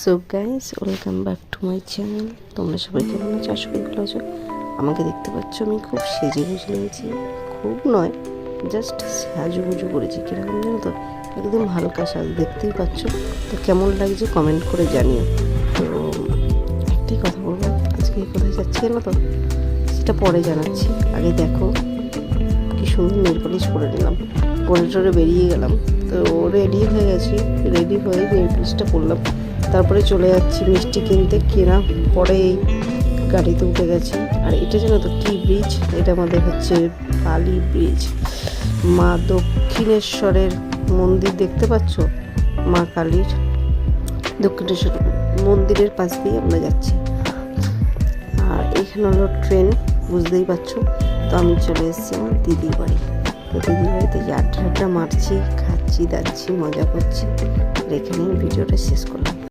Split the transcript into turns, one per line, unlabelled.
So guys, welcome back to my channel. তোমরা সবাই কেমন আছো? আশা করি ভালো আছো। আমাকে দেখতে পাচ্ছ, আমি খুব সেজে গুজে নিয়েছি। খুব নয়, জাস্ট সাজুগুজু করেছি। কীরকম জানো তো, একদম হালকা সাজ, দেখতেই পাচ্ছ। তো কেমন লাগছে কমেন্ট করে জানিও। তো একটাই কথা বলবো, আজকে কোথায় যাচ্ছি জানো তো, সেটা পরে জানাচ্ছি। আগে দেখো কি সুন্দর নেল পলিশ করে নিলাম, পরে টরে বেরিয়ে গেলাম। তো রেডি হয়ে গেছি, রেডি হয়ে নেল পলিশটা করলাম। তারপরে চলে যাচ্ছি মিষ্টি কিনতে। কেনা পরে এই গাড়িতে উঠে গেছি। আর এটা জানো তো কী ব্রিজ? এটা আমাদের হচ্ছে বালি ব্রিজ। মা দক্ষিণেশ্বরের মন্দির দেখতে পাচ্ছ, মা কালীর দক্ষিণেশ্বর মন্দিরের পাশ দিয়ে আমরা যাচ্ছি। আর এখানে হলো ট্রেন, বুঝতেই পারছো। তো আমি চলে এসেছি আমার দিদির বাড়ি। তো দিদির বাড়িতে আড্ডা মারছি, খাচ্ছি, দাচ্ছি, মজা করছি। আর এখানেই ভিডিওটা শেষ করলাম।